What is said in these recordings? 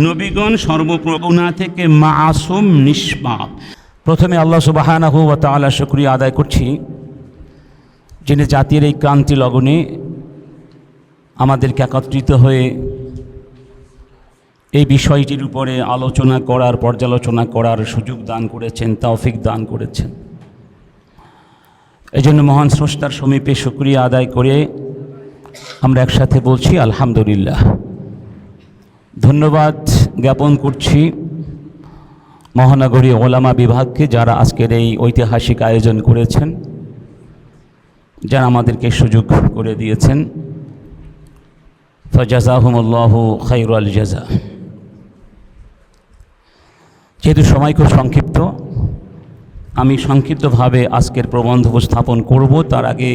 নবীগণ সর্বপ্রগুণা থেকে মাসুম, নিষ্পাপ। প্রথমে আল্লাহ সুবহানাহু ওয়া তাআলা শুকরিয়া আদায় করছি, যিনি জাতির এই ক্রান্তি লগনে আমাদেরকে একত্রিত হয়ে এই বিষয়টির উপরে আলোচনা করার, পর্যালোচনা করার সুযোগ দান করেছেন, তৌফিক দান করেছেন। এই জন্য মহান স্রষ্টার সমীপে শুকরিয়া আদায় করে আমরা একসাথে বলছি আলহামদুলিল্লাহ। ধন্যবাদ জ্ঞাপন করছি মহানগরী ওলামা বিভাগকে, যারা আজকের এই ঐতিহাসিক আয়োজন করেছেন, যারা আমাদেরকে সুযোগ করে দিয়েছেন। ফাজাজাহুমুল্লাহু খায়রাল জাযা। যেহেতু সময় খুব সংক্ষিপ্ত, আমি সংক্ষিপ্তভাবে আজকের প্রবন্ধ উপস্থাপন করব। তার আগে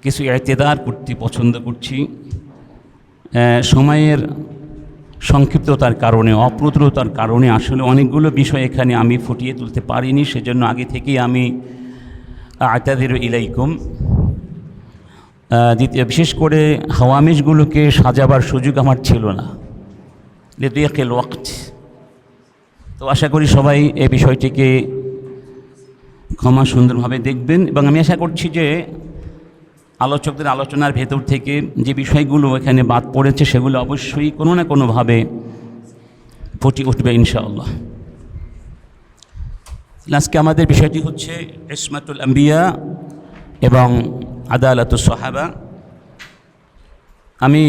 কিছু ইতিদার করতে পছন্দ করছি। সময়ের সংক্ষিপ্ততার কারণে, অপ্রতুলতার কারণে আসলে অনেকগুলো বিষয় এখানে আমি ফুটিয়ে তুলতে পারিনি। সেজন্য আগে থেকেই আমি আতাযিরু ইলাইকুম। বিশেষ করে হাওয়ামিশগুলোকে সাজাবার সুযোগ আমার ছিল না, লিদিয়াকিল ওয়াক্ত। তো আশা করি সবাই এই বিষয়টিকে ক্ষমা সুন্দরভাবে দেখবেন, এবং আমি আশা করছি যে আলোচকদের আলোচনার ভেতর থেকে যে বিষয়গুলো এখানে বাদ পড়েছে সেগুলো অবশ্যই কোনো না কোনোভাবে ফুটে উঠবে ইনশাআল্লাহ। আজকে আমাদের বিষয়টি হচ্ছে ইসমাতুল আম্বিয়া এবং আদালাতুস সাহাবা। আমি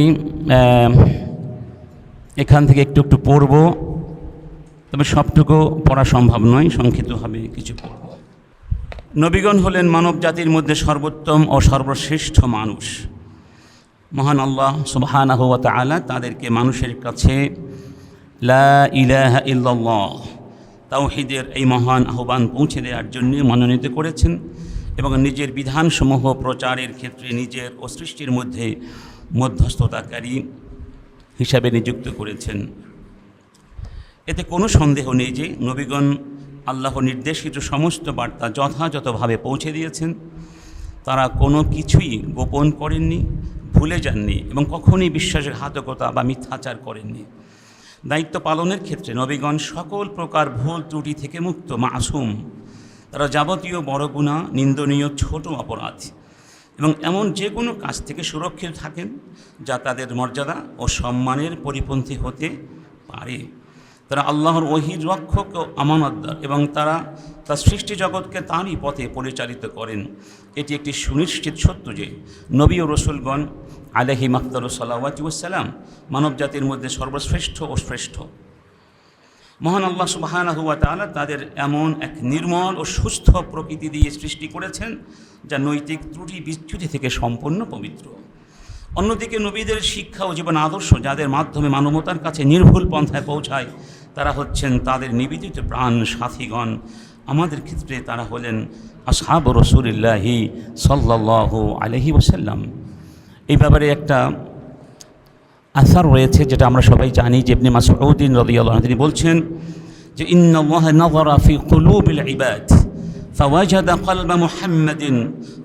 এখান থেকে একটু একটু পড়ব, তবে সবটুকু পড়া সম্ভব নয়, সংক্ষিপ্তভাবে কিছু পড়ব। নবীগণ হলেন মানব জাতির মধ্যে সর্বোত্তম ও সর্বশ্রেষ্ঠ মানুষ। মহান আল্লাহ সুবহানাহু ওয়া তাআলা তাদেরকে মানুষের কাছে লা ইলাহা ইল্লাল্লাহ, তাওহীদের এই মহান আহ্বান পৌঁছে দেওয়ার জন্য মনোনীত করেছেন, এবং নিজের বিধানসমূহ প্রচারের ক্ষেত্রে নিজের ও সৃষ্টির মধ্যে মধ্যস্থতাকারী হিসাবে নিযুক্ত করেছেন। এতে কোনো সন্দেহ নেই যে নবীগণ আল্লাহ নির্দেশিত সমস্ত বার্তা যথাযথভাবে পৌঁছে দিয়েছেন। তারা কোনো কিছুই গোপন করেননি, ভুলে যাননি, এবং কখনোই বিশ্বাসঘাতকতা বা মিথ্যাচার করেননি। দায়িত্ব পালনের ক্ষেত্রে নবীগণ সকল প্রকার ভুল ত্রুটি থেকে মুক্ত, মাসুম। তারা যাবতীয় বড় গুনাহ, নিন্দনীয় ছোট অপরাধ এবং এমন যে কোনো কাজ থেকে সুরক্ষিত থাকেন যা তাদের মর্যাদা ও সম্মানের পরিপন্থী হতে পারে। তারা আল্লাহর ওহীর রক্ষক ও আমানতদার, এবং তারা তার সৃষ্টি জগৎকে তাঁরই পথে পরিচালিত করেন। এটি একটি সুনিশ্চিত সত্য যে নবী ও রসুলগণ আলাইহিম আফদালুস সালাওয়াতি ওয়াস সালাম মানব জাতির মধ্যে সর্বশ্রেষ্ঠ ও শ্রেষ্ঠ। মহান আল্লাহ সুবহানাহু ওয়া তাআলা তাদের এমন এক নির্মল ও সুস্থ প্রকৃতি দিয়ে সৃষ্টি করেছেন যা নৈতিক ত্রুটি বিচ্যুতি থেকে সম্পূর্ণ পবিত্র। অন্যদিকে নবীদের শিক্ষা ও জীবন আদর্শ যাদের মাধ্যমে মানবতার কাছে নির্ভুল পন্থায় পৌঁছায়, তারা হচ্ছেন তাদের নিবেদিত প্রাণ সাথীগণ। আমাদের ক্ষেত্রে তারা হলেন আসহাবু রাসূলিল্লাহি সাল্লাল্লাহু আলাইহি ওয়াসাল্লাম। এই ব্যাপারে একটা আসার রয়েছে যেটা আমরা সবাই জানি, যে ইবনে মাসউদ রাদিয়াল্লাহু আনহু তিনি বলছেন যে ইন্নাল্লাহা নাযারা ফি কুলুবিল ইবাদ فوجد قلب محمد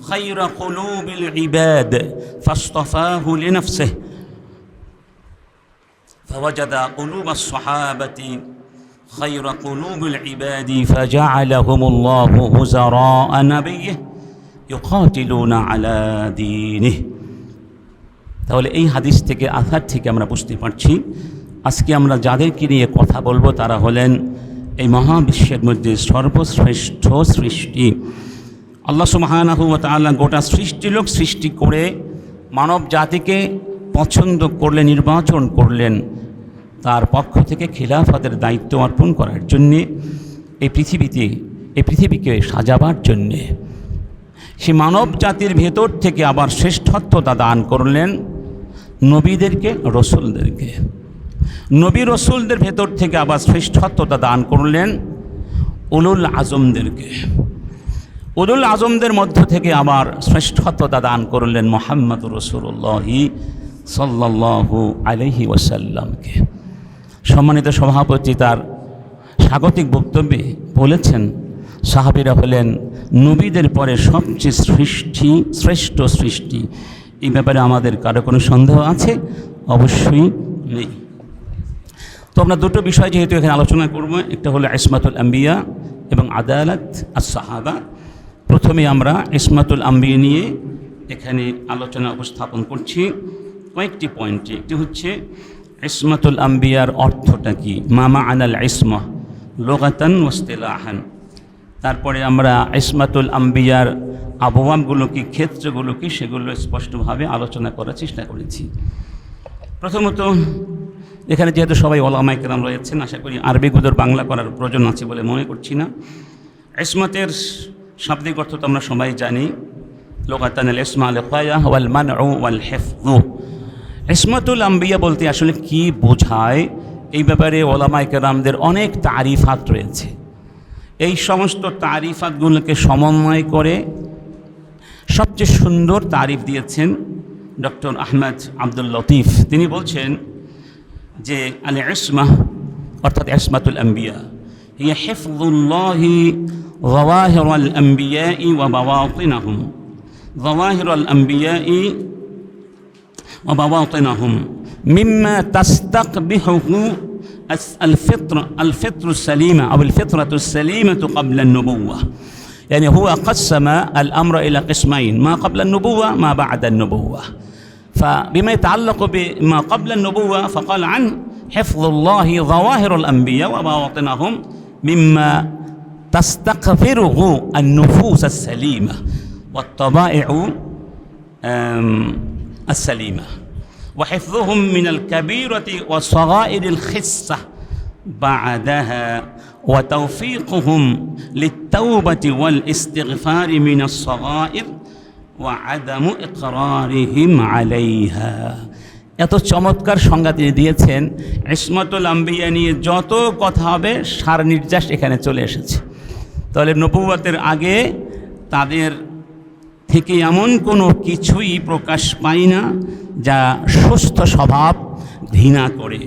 خير قلوب العباد فاصطفاه لنفسه فوجد قلوب الصحابة خير قلوب العباد فجعلهم الله وزراء نبيه يقاتلون على دينه। তাহলে এই হাদিস থেকে, আথার থেকে আমরা বুঝতে পারছি আজকে আমরা যাদেরকে নিয়ে কথা বলবো তারা হলেন এই মহাবিশ্বের মধ্যে সর্বশ্রেষ্ঠ সৃষ্টি। আল্লাহ সুবহানাহু ওয়া তাআলা গোটা সৃষ্টিলোক সৃষ্টি করে মানব জাতিকে পছন্দ করলেন, নির্বাচন করলেন তার পক্ষ থেকে খিলাফতের দায়িত্ব অর্পণ করার জন্যে, এই পৃথিবীকে সাজাবার জন্যে। সে মানব জাতির ভেতর থেকে আবার শ্রেষ্ঠত্বতা দান করলেন নবীদেরকে, রসুলদেরকে। নবী রসুলদের ভেতর থেকে আবার শ্রেষ্ঠত্বতা দান করলেন উলুল আজমদেরকে। উলুল আজমদের মধ্য থেকে আবার শ্রেষ্ঠত্বতা দান করলেন মুহাম্মদুর রাসূলুল্লাহি সাল্লাল্লাহু আলাইহি ওয়াসাল্লামকে। সম্মানিত সভাপতি তার স্বাগতিক বক্তব্যে বলেছেন, সাহাবীরা হলেন নবীদের পরে সবচেয়ে শ্রেষ্ঠ সৃষ্টি। এই ব্যাপারে আমাদের কারো কোনো সন্দেহ আছে? অবশ্যই নেই। তো আমরা দুটো বিষয় যেহেতু এখানে আলোচনা করব, একটা হলো ইসমাতুল আম্বিয়া এবং আদালত আস-সাহাবা। প্রথমে আমরা ইসমাতুল আম্বিয়া নিয়ে এখানে আলোচনা উপস্থাপন করছি কয়েকটি পয়েন্টে। একটি হচ্ছে ইসমাতুল আম্বিয়ার অর্থটা কি, মামা আনাল ইসমা লুগাতান ওয়া ইসতিলাহান। তারপরে আমরা ইসমাতুল আম্বিয়ার আবওয়াবগুলো কি, ক্ষেত্রগুলো কি, সেগুলো স্পষ্টভাবে আলোচনা করার চেষ্টা করেছি। প্রথমত এখানে যেহেতু সবাই ওলামায়ে কেরাম রয়েছেন, আশা করি আরবিগুলোর বাংলা করার প্রয়োজন আছে বলে মনে করছি না। ইসমাতের শাব্দিক অর্থ তো আমরা সবাই জানি, লুগাতান আল ইসমা আল ওয়াকিয়া ওয়াল মানউ ওয়াল হিফযু। ইসমাতুল আম্বিয়া বলতে আসলে কি বোঝায়, এই ব্যাপারে ওলামায়ে কেরামদের অনেক তারিফাত রয়েছে। এই সমস্ত তারিফাতগুলোকে সমন্বয় করে সবচেয়ে সুন্দর তারিফ দিয়েছেন ডক্টর আহমদ আব্দুল লতিফ। তিনি বলছেন যে আল ইসমা অর্থাৎ ইসমাতুল আম্বিয়া হিয়া হিফযুল্লাহি যাওয়াহিরাল আম্বিয়াই ওয়া বাওয়াতিনহুম, যাওয়াহিরাল আম্বিয়াই ওয়া বাওয়াতিনহুম মিম্মা তাস্তাকবিহুহু الفطر السليمة أو الفطرة السليمة قبل النبوة. يعني هو قسم الأمر إلى قسمين، ما قبل النبوة ما بعد النبوة. فبما يتعلق بما قبل النبوة فقال عنه حفظ الله ظواهر الأنبياء وبواطنهم مما تستقفره النفوس السليمة والطبائع السليمة، وحفظهم من الكبيرة والصغائر الخسة بعدها، وتوفيقهم للتوبة والاستغفار من الصغائر وعدم إقرارهم عليها। এত চমৎকার সংজ্ঞা তিনি দিয়েছেন। ইসমাতুল আম্বিয়া নিয়ে যত কথা হবে সার নির্যাস এখানে চলে এসেছে। তাহলে নবুয়তের আগে তাদের থেকে এমন কোনো কিছুই প্রকাশ পায় না যা সুস্থ স্বভাব ঘৃণা করে,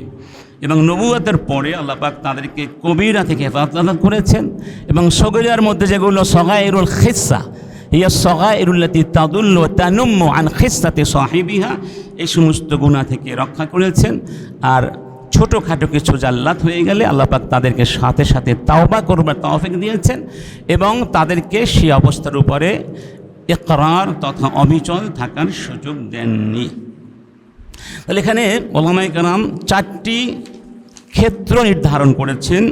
এবং নবুয়তের পরে আল্লাহ পাক তাদেরকে কবিরা থেকে হেফাজত করেছেন, এবং সগীরার মধ্যে যেগুলো সগাইরুল খিসা হিয়া সগাইরুল্লাতি তাদুল্লু ওয়া তানুম্মু আন খিসাতি সাহিবিহা, এই সমস্ত গুনাহ থেকে রক্ষা করেছেন। আর ছোটোখাটো কিছু জাল্লাত হয়ে গেলে আল্লাহ পাক তাদেরকে সাথে সাথে তাওবা করবার তৌফিক দিয়েছেন, এবং তাদেরকে সেই অবস্থার উপরে ইকরার তথা অবিচল থাকার সুযোগ দেননি। তাহলে এখানে ওলামায়ে কেরাম চারটি ক্ষেত্র নির্ধারণ করেছেন,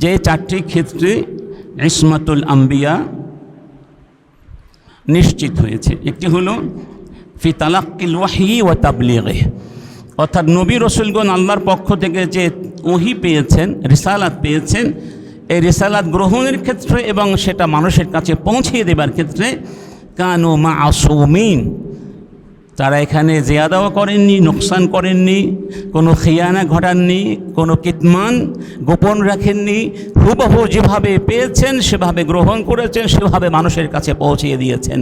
যে চারটি ক্ষেত্রে ইসমাতুল আম্বিয়া নিশ্চিত হয়েছে। একটি হলো ফি তালাক্কিল ওয়াহয়ি ওয়া তাবলীগিহি, অর্থাৎ নবী রসুলগণ আল্লাহর পক্ষ থেকে যে ওহী পেয়েছেন, রিসালাত পেয়েছেন, এই রিসালাত গ্রহণের ক্ষেত্রে এবং সেটা মানুষের কাছে পৌঁছিয়ে দেবার ক্ষেত্রে কানু মাসুমিন, তারা এখানে জিয়াদাও করেননি, নোকসান করেননি, কোনো খিয়ানা ঘটাননি, কোনো কিতমান গোপন রাখেননি। হুবহু যেভাবে পেয়েছেন সেভাবে গ্রহণ করেছেন, সেভাবে মানুষের কাছে পৌঁছিয়ে দিয়েছেন।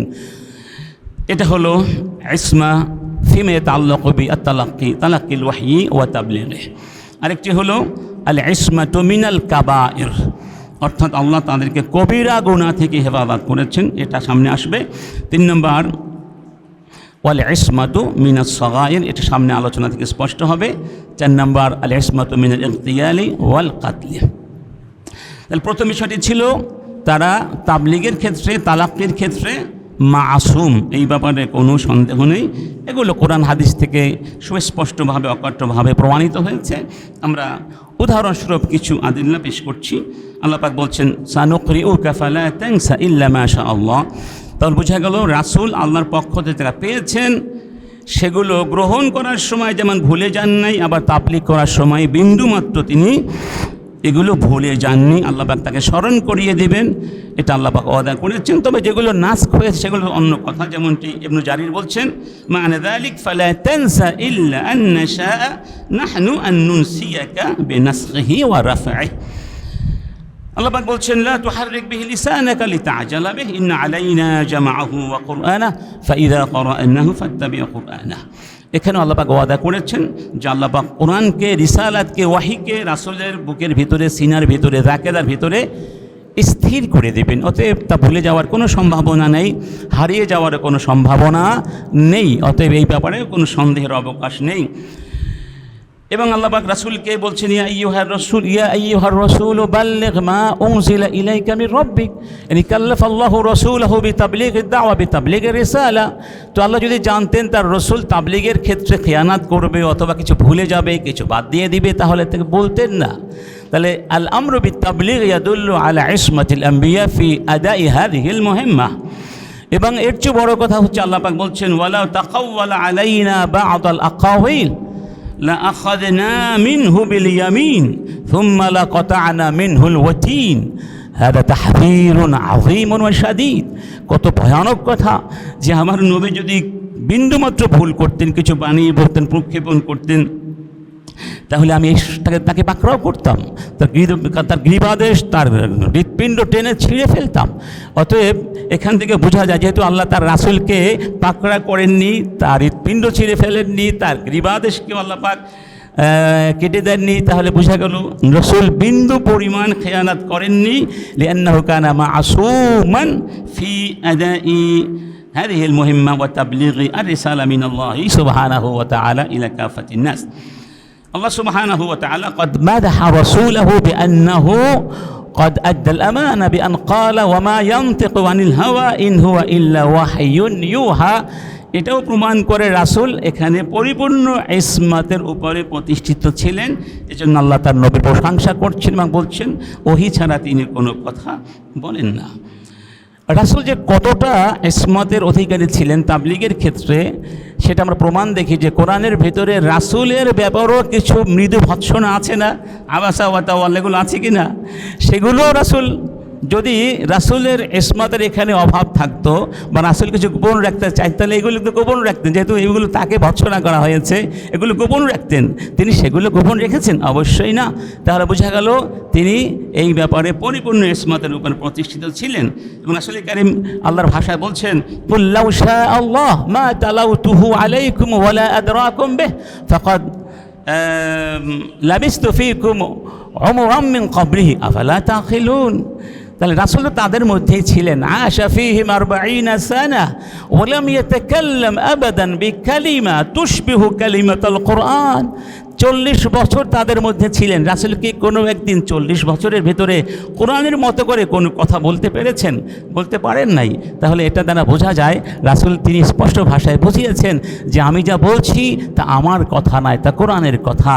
এটা হলো ইসমা ফিমা ইয়াতাআল্লাকু বিত-তালাক্কি, তালাক্কিল ওয়াহয়ি ওয়া তাবলীগিহি। আরেকটি হলো আল ইসমাতু মিনাল কাবায়ের, অর্থাৎ আল্লাহ তাদেরকে কবিরা গুনাহ থেকে হেফাজত করেছেন, এটা সামনে আসবে। 3 নম্বর ওয়াল ইসমাতু মিনাস সাগাইর, এটা সামনে আলোচনা থেকে স্পষ্ট হবে। 4 নম্বর আল ইসমাতু মিনাল ইগতিয়ালি ওয়াল কাতলি। তাহলে প্রথম বিষয়টি ছিল তারা তাবলীগের ক্ষেত্রে, তালাক্কির ক্ষেত্রে মাসুম, এই ব্যাপারে কোনো সন্দেহ নেই। এগুলো কোরআন হাদিস থেকে সুস্পষ্টভাবে অকট্টভাবে প্রমাণিত হয়েছে। আমরা উদাহরণস্বরূপ কিছু আদিল্লা পেশ করছি। আল্লাহ পাক বলছেন সানুকরিউকা ফালা তানসা ইল্লা মা শা আল্লাহ। তাহলে বোঝা গেল রাসূল আল্লাহর পক্ষ থেকে যারা পেয়েছেন সেগুলো গ্রহণ করার সময় যেমন ভুলে যান নাই, আবার তাবলীগ করার সময় বিন্দুমাত্র তিনি এগুলো ভুলে যাননি। আল্লাহ পাক তাকে স্মরণ করিয়ে দেবেন, এটা আল্লাহ পাক ওয়াদা করেছেন। তবে যেগুলো নাসখ হয়েছে সেগুলো অন্য কথা, যেমনটি ইবনু জারির বলছেন মা'না যালিক ফালা তানসা ইল্লা আন নাশাআ নাহনু আন নুনসিয়াকা বিনাসখিহি ওয়া রাফ'iহি। আল্লাহ পাক বলছেন লা তুহাররিক বিহি লিসানাকা লিতা'জালা বিহি ইন্না আলাইনা জামাআহু ওয়া কুরআনাহু ফাইযা ক্বারা'নাহু ফাত্তাবি' কুরআনাহু। এখানে আল্লাহ পাক ওয়াদা করেছেন যে আল্লাহ পাক কোরআনকে, রিসালাতকে, ওয়াহিকে রাসূলের বুকের ভিতরে, সিনার ভিতরে, রাকেদার ভিতরে স্থির করে দেবেন। অতএব তা ভুলে যাওয়ার কোনো সম্ভাবনা নেই, হারিয়ে যাওয়ার কোনো সম্ভাবনা নেই। অতএব এই ব্যাপারে কোনো সন্দেহের অবকাশ নেই। এবং আল্লাহ পাক রাসূলকে বলছেন ইয়া আইয়ুহার রাসূল বাল্লিগ মা উনজিলা ইলাইকা মির রাব্বিক, ইয়ানি কাল্লাফাল্লাহু রাসূলাহু বিতাবলীগিদ দাওয়া বিতাবলীগির রিসালা। তো আল্লাহ যদি জানতেন তার রাসূল তাবলীগের ক্ষেত্রে খেয়ানাত করবে অথবা কিছু ভুলে যাবে, কিছু বাদ দিয়ে দিবে, তাহলে তাকে বলতেন না। তাহলে আল আমরু বিতাবলীগ ইয়াদুল্লু আলা ইসমাতিল আম্বিয়া ফি আদাই হাযিহিল মুহিম্মাহ। এবং এর চেয়ে বড় কথা হচ্ছে আল্লাহ পাক বলছেন ওয়ালা তাকাওয়ালা আলাইনা বা'দাল আকাওয়িল লাআখাযনা মিনহু বিল ইয়ামিন সুম্মা লাকাতা'না মিনহুল ওয়াতিন হাদা তাহযীরুন আযীমুন ওয়া শাদীদ। কত ভয়ানক কথা যে আমার নবী যদি বিন্দুমাত্র ভুল করতেন, কিছু বানিয়ে বলতেন, প্রক্ষেপণ করতেন, তাহলে আমি তাকে পাকড়াও করতাম, তার গ্রীবাদেশ, তার হৃৎপিণ্ড টেনে ছিঁড়ে ফেলতাম। অতএব এখান থেকে বোঝা যায় যেহেতু আল্লাহ তার রাসূলকে পাকড়া করেননি, তার হৃৎপিণ্ড ছিঁড়ে ফেলেননি, তার গ্রীবাদেশকেও আল্লাহ পাক কেটে দেননি, তাহলে বোঝা গেল রাসূল বিন্দু পরিমাণ খেয়ানাত করেননি। লিআন্নাহু কানা মাসুমান ফি আদাই হাযিহিল মুহিম্মা ওয়া তাবলীগি আর-রিসালা মিনাল্লাহি সুবহানাহু ওয়া তাআলা ইলা কাফাতিন নাস। আল্লাহ সুবহানাহু ওয়া তাআলা قد مدح رسوله بأنه قد أدى الأمانة بأن قال وما ينطق عن الهوى إن هو إلا وحي يوحى। এটাও প্রমাণ করে রাসূল এখানে পরিপূর্ণ ইসমাতের উপরে প্রতিষ্ঠিত ছিলেন। এজন্য আল্লাহ তার নবীর প্রশংসা করছেন এবং বলছেন ওহী ছাড়া তিনি কোনো কথা বলেন না। রাসূল যে কতটা ইসমাতের অধিকারী ছিলেন তাবলীগের ক্ষেত্রে সেটা আমরা প্রমাণ দেখি যে কোরআনের ভিতরে রাসূলের ব্যাপারেও কিছু মৃদু ভৎসনা আছে না, আবাসা ওয়া তাওয়াল্লা, এগুলো আছে কি না? সেগুলো রাসূল, যদি রাসূলের ইসমাতের এখানে অভাব থাকতো বা রাসূল কিছু গোপন রাখতে চাইতেন তাহলে এগুলো তো গোপন রাখতেন, যেহেতু এগুলো তাকে ভৎসনা করা হয়েছে, এগুলো গোপন রাখতেন। তিনি সেগুলো গোপন রেখেছেন? অবশ্যই না। তাহলে বোঝা গেল তিনি এই ব্যাপারে পরিপূর্ণ ইসমাতের উপর প্রতিষ্ঠিত ছিলেন। এবং রাসূল কারীম আল্লাহর ভাষায় বলছেন কুল লাউ শা আল্লাহ মা তালাউতুহু আলাইকুম ওয়ালা আদরাকুম বিহ ফাকাদ লাবিস্তু ফীকুম উমরাম মিন ক্বাবলিহি আফালা তাকিলুন। তাহলে রাসূল তাদের মধ্যেই ছিলেন। আশা ফীহিম 40 সানা ওয়া লাম ইয়াতাকাল্লাম আবাদান বিকালিমা তুশবিহু কালিমাতাল কুরআন। 40 বছর তাদের মধ্যে ছিলেন। রাসূল কি কোনো একদিন 40 বছরের ভেতরে কোরআনের মতো করে কোনো কথা বলতে পেরেছেন? বলতে পারেন নাই। তাহলে এটা দ্বারা বোঝা যায় রাসূল তিনি স্পষ্ট ভাষায় বুঝিয়েছেন যে আমি যা বলছি তা আমার কথা নয়, তা কোরআনের কথা।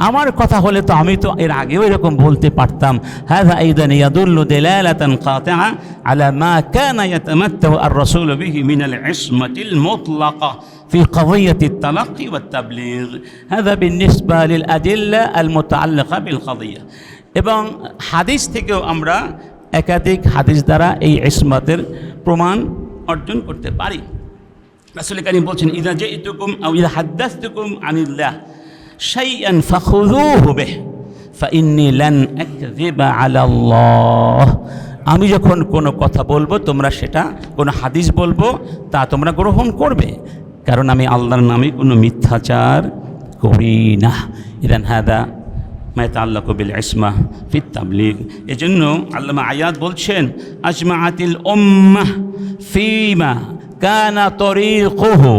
আমার কথা হলে তো আমি তো এর আগেও এরকম বলতে পারতাম। হাযা আইদান ইয়াদুল্লু দিলালাতান কাতিআ আলা মা কানা ইয়াতামাত্তাউ আর-রাসূলু বিহি মিনাল ইসমাতিল মুতলাকা في قضية التلقي والتبليغ هذا بالنسبة للأدلة المتعلقة بالقضية। এবং হাদিস থেকেও আমরা একাধিক হাদিস দ্বারা এই ইসমাতের প্রমাণ অর্জন করতে পারি। রাসূল কারীম বলছেন ইযা জাইতুকুম আও ইযা হাদাসতুকুম আনিল্লাহ শাইআন ফাখুযুহু বিহি ফাইন্নী লান আকযিবা আলাল্লাহ। আমি যখন কোনো কথা বলবো তোমরা সেটা, কোনো হাদিস বলবো তা তোমরা গ্রহণ করবে, কারণ আমি আল্লাহর নামে কোনো মিথ্যাচার করি না। ইদান হাদা মা ইয়াতাআল্লাকু বিল ইসমা ফিত তাবলীগ। এজন্য আল্লামা আয়াত বলছেন আজমাআতিল উম্মাহ ফীমা কানা তরিকুহু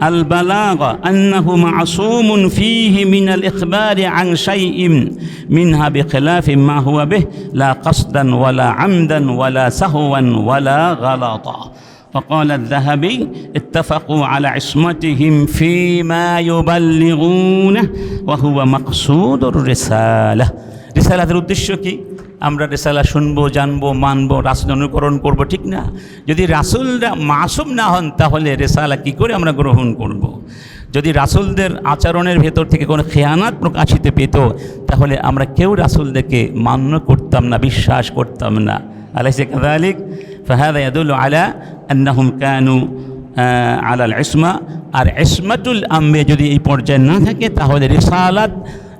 আল বালাগা আন্নাহু মাসুমুন ফীহি মিনাল ইখবারি আন শাইইন মিনহা বিখিলাফি মা হুয়া বিহি লা কাসদান ওয়ালা আমদান ওয়ালা সাহওয়ান ওয়ালা গালাতা। فقال الذهبي اتفقوا على عصمتهم فيما يبلغونه وهو مقصود الرسالة। রিসালাতের উদ্দেশ্য কি? আমরা রিসালা শুনবো, জানবো, মানবো, রাসূল অনুকরণ করব, ঠিক না? যদি রাসূলরা মাসুম না হন তাহলে রিসালা কি করে আমরা গ্রহণ করব? যদি রাসূলদের আচরণের ভেতর থেকে কোনো খেয়ানাত প্রকাশিত পেত তাহলে আমরা কেউ রাসূলদেরকে মান্য করতাম না, বিশ্বাস করতাম না। আলাইসা কাযালিক? ফাহাদা ইয়াদুল্লু আলা আন্নাহুম কানু আলাল ইসমা। আর ইসমাতুল আম্বিয়া যদি এই পর্যায়ে না থাকে তাহলে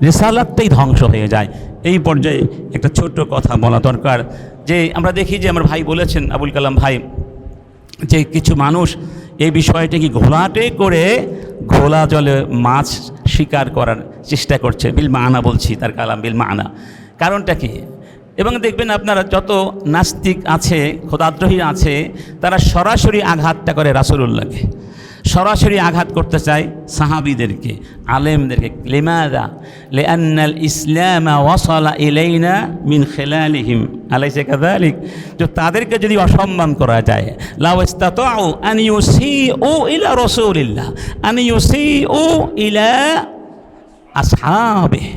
রিসালাতটাই ধ্বংস হয়ে যায়। এই পর্যায়ে একটা ছোট্ট কথা বলা দরকার যে আমরা দেখি যে আমার ভাই বলেছেন, আবুল কালাম ভাই, যে কিছু মানুষ এই বিষয়টাকে ঘোলাটে করে ঘোলা জলে মাছ শিকার করার চেষ্টা করছে। বিল মানা বলছি, তার কালাম বিল মানা। কারণটা কি? এবং দেখবেন আপনারা যত নাস্তিক আছে, খোদাদ্রোহী আছে, তারা সরাসরি আঘাতটা করে রাসূলুল্লাহকে। সরাসরি আঘাত করতে চায় সাহাবীদেরকে, আলেমদেরকে। লিমাযা? লিআন্নাল ইসলাম ওয়াসালা ইলাইনা মিন খিলালিহিম আলাইসা কাযালিক। যে তাদেরকে যদি অসম্মান করা যায়, লাউ ইসতাতাউ আন ইউসিউ ইলা রাসূলিল্লাহ আন ইউসিউ ইলা আসহাবিহি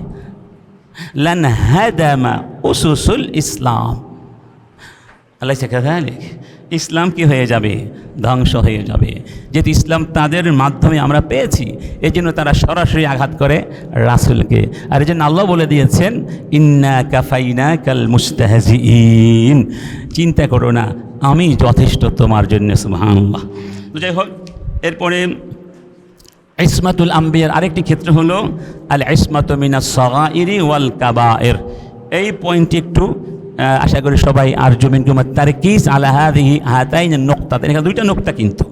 লানহাদামা উসুসুল ইসলাম আলাইসা কাযালিক। ইসলাম কি হয়ে যাবে? ধ্বংস হয়ে যাবে। যেহেতু ইসলাম তাদের মাধ্যমে আমরা পেয়েছি, এই জন্য তারা সরাসরি আঘাত করে রাসূলকে। আর এই জন্য আল্লাহ বলে দিয়েছেন, ইন্না কাফাইনাকাল মুস্তাহজিইন, চিন্তা করো না, আমি যথেষ্ট তোমার জন্য। সুবহানাল্লাহ। তো যাই হোক, এরপরে ইসমাতুল আম্বিয়ার আরেকটি ক্ষেত্র হলো আল ইসমাতু মিনাস সাগাইরি ওয়াল কাবায়ের। এই পয়েন্টটি একটু আশা করি সবাই আরজু মিনকুম তারকিজ আলা হাযিহি হাতাইন নুকতা। এখানে দুইটা নুকতা কিন্তু,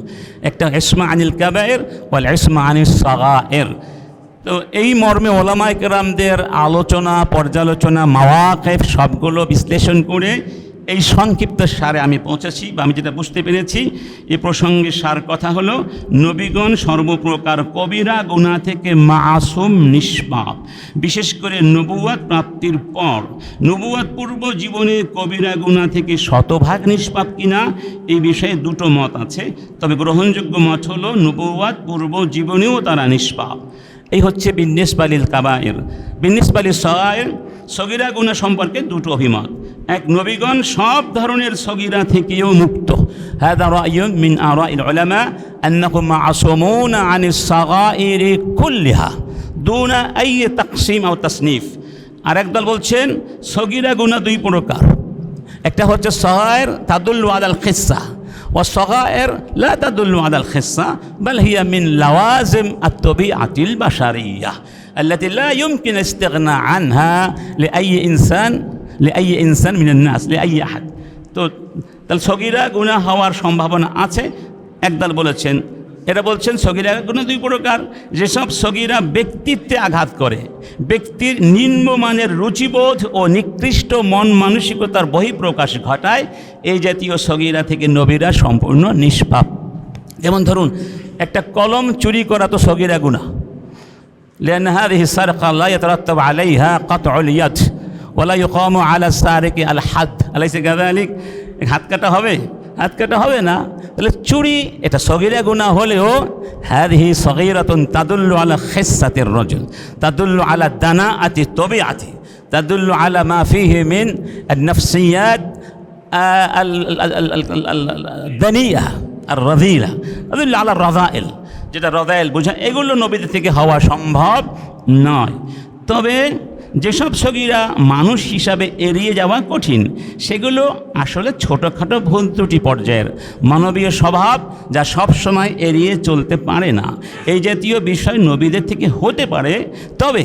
একটা ইসমা আনিল কাবায়ের ওয়াল ইসমা আনিস সাগায়ের। তো এই মর্মে ওলামায়ে কেরামদের আলোচনা, পর্যালোচনা, মাওয়াকিফ সবগুলো বিশ্লেষণ করে এই সংক্ষিপ্ত সারে আমি পৌঁছেছি, বা আমি যেটা বুঝতে পেরেছি এই প্রসঙ্গে সার কথা হলো, নবীগণ সর্বপ্রকার কবিরা গুনাহ থেকে মাসুম, নিষ্পাপ। বিশেষ করে নবুয়াত প্রাপ্তির পর, নবুয়াত পূর্ব জীবনে কবিরা গুনাহ থেকে শতভাগ নিষ্পাপ কিনা এই বিষয়ে দুটো মত আছে। তবে গ্রহণযোগ্য মত হলো নবুয়াত পূর্ব জীবনেও তারা নিষ্পাপ। এই হচ্ছে বিন্নিসবা লিল কাবায়ের। বিন্নিসবা লিস সাগায়ের, সগীরা গুনাহ সম্পর্কে দুটো অভিমত। এক, নবীগণ সব ধরনের সগীরা থেকেও মুক্ত। হাযা রায়ুন মিন আরাইল উলামা আন্নাহুম মাসুমুনা আনিস সাগাইরি কুল্লিহা দুনা আই তাকসিম আও তাসনিফ। আরেক দল বলছেন সগীরা গুনাহ দুই প্রকার, একটা হচ্ছে সাগায়ের তাদুল্লু আলাল খিসসা, والصغائر لا تدل على الخصة بل هي من لوازم الطبيعة البشرية التي لا يمكن الاستغناء عنها لأي إنسان من الناس لأي أحد। তো তাহলে সগীরা গুনাহ হওয়ার সম্ভাবনা আছে। একদল বলেছেন, এরা বলছেন সগীরা গুনাহ দুই প্রকার, যেসব সগীরা ব্যক্তিত্বে আঘাত করে, ব্যক্তির নিম্নমানের রুচিবোধ ও নিকৃষ্ট মন মানসিকতার বহিঃপ্রকাশ ঘটায়, এই জাতীয় সগীরা থেকে নবীরা সম্পূর্ণ নিষ্পাপ। যেমন ধরুন, একটা কলম চুরি করা তো সগীরা গুনাহ, লিআন্না হাযিহি সারকা লা ইয়াতারাত্তাবু আলাইহা কাতউল ইয়াদ ওয়া লা ইউকামু আলা সারিকি আল হাদ আলাইসা কাযালিক। হাত কাটা হবে? হাত কাটা হবে না। তাহলে চুরি এটা সগীরা গুনাহ হলেও হাযিহি সগীরাতুন তাদুল্লু আলা খিসসাতির রাজুল, তাদুল্লু আলা দানাআতি তবিআতি, তাদুল্লু আলা মা ফীহি মিন আন-নাফসিয়াত আল-দানিয়া আর-রাযীলা, তাদুল্লু আলা রাযাইল, যেটা রাযাইল বোঝায়, এগুলো নবীদের থেকে হওয়া সম্ভব নয়। তবে যেসব সগীরা মানুষ হিসাবে এড়িয়ে যাওয়া কঠিন, সেগুলো আসলে ছোটোখাটো ভুল ত্রুটি পর্যায়ের মানবীয় স্বভাব, যা সব সময় এড়িয়ে চলতে পারে না। এই জাতীয় বিষয় নবীদের থেকে হতে পারে, তবে